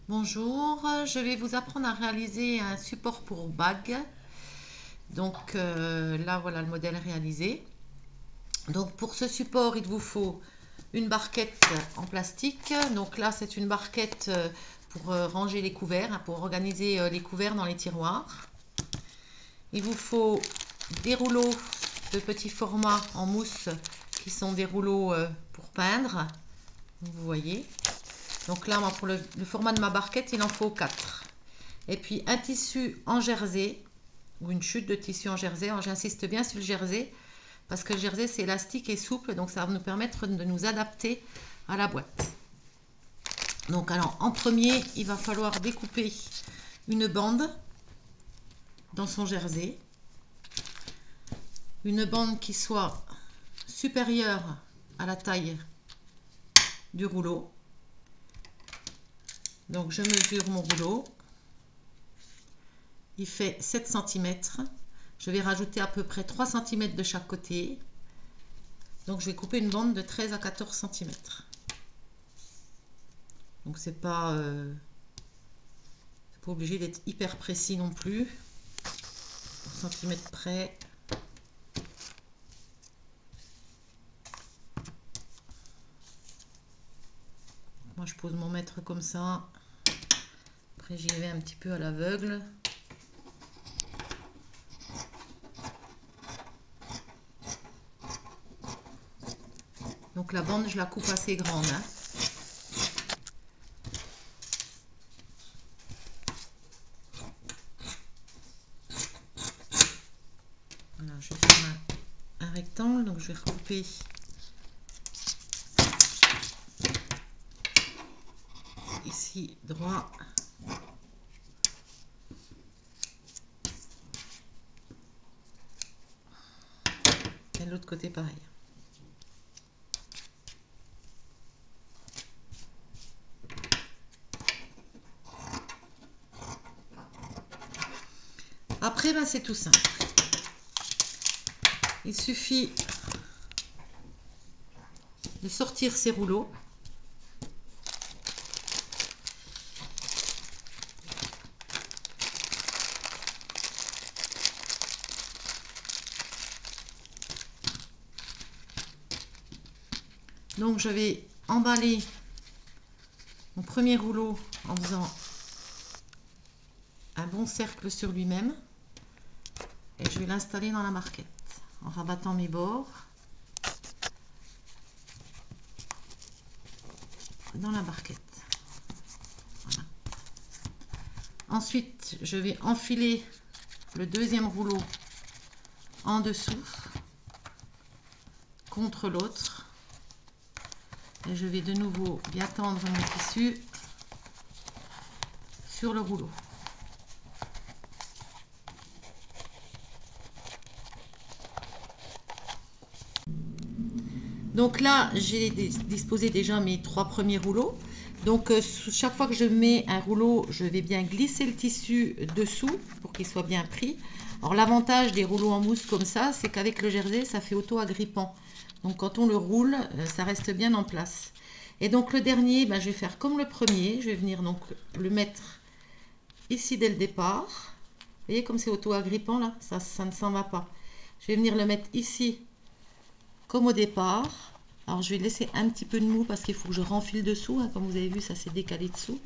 Bonjour, je vais vous apprendre à réaliser un support pour bague. Donc là voilà le modèle réalisé. Donc pour ce support il vous faut une barquette en plastique. Donc là c'est une barquette pour ranger les couverts, hein, pour organiser les couverts dans les tiroirs. Il vous faut des rouleaux de petit format en mousse qui sont des rouleaux pour peindre. Vous voyez. Donc là, moi, pour le format de ma barquette, il en faut 4. Et puis un tissu en jersey, ou une chute de tissu en jersey. J'insiste bien sur le jersey, parce que le jersey, c'est élastique et souple, donc ça va nous permettre de nous adapter à la boîte. Donc alors, en premier, il va falloir découper une bande dans son jersey. Une bande qui soit supérieure à la taille du rouleau. Donc je mesure mon rouleau. Il fait 7 cm. Je vais rajouter à peu près 3 cm de chaque côté. Donc je vais couper une bande de 13 à 14 cm. Donc c'est pas obligé d'être hyper précis non plus. Au centimètre près. Moi je pose mon mètre comme ça. Après j'y vais un petit peu à l'aveugle. Donc la bande, je la coupe assez grande. Hein. Voilà, je vais faire un rectangle, donc je vais recouper ici droit. Et de l'autre côté pareil. Après, ben, c'est tout simple. Il suffit de sortir ces rouleaux. Donc je vais emballer mon premier rouleau en faisant un bon cercle sur lui-même et je vais l'installer dans la barquette en rabattant mes bords dans la barquette. Voilà. Ensuite, je vais enfiler le deuxième rouleau en dessous contre l'autre et je vais de nouveau bien tendre mon tissu sur le rouleau. Donc là, j'ai disposé déjà mes 3 premiers rouleaux. Donc chaque fois que je mets un rouleau, je vais bien glisser le tissu dessous pour qu'il soit bien pris. Alors l'avantage des rouleaux en mousse comme ça, c'est qu'avec le jersey, ça fait auto-agrippant. Donc quand on le roule, ça reste bien en place. Et donc le dernier, ben, je vais faire comme le premier. Je vais venir donc le mettre ici dès le départ. Vous voyez comme c'est auto-agrippant là, ça ne s'en va pas. Je vais venir le mettre ici comme au départ. Alors je vais laisser un petit peu de mou parce qu'il faut que je renfile dessous, hein. Comme vous avez vu, ça s'est décalé dessous.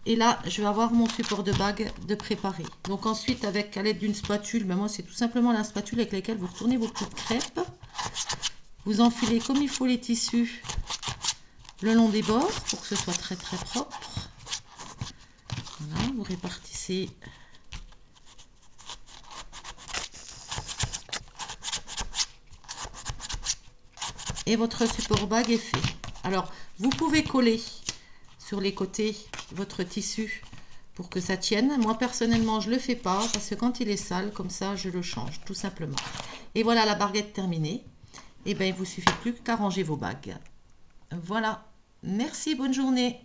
Et là, je vais avoir mon support de bague de préparé. Donc ensuite, avec à l'aide d'une spatule, ben moi c'est tout simplement la spatule avec laquelle vous tournez vos petites crêpes. Vous enfilez comme il faut les tissus le long des bords pour que ce soit très très propre. Voilà, vous répartissez. Et votre support bague est fait. Alors, vous pouvez coller sur les côtés votre tissu pour que ça tienne. Moi, personnellement, je ne le fais pas parce que quand il est sale, comme ça, je le change, tout simplement. Et voilà la barguette terminée. Et bien, il ne vous suffit plus qu'à ranger vos bagues. Voilà. Merci, bonne journée.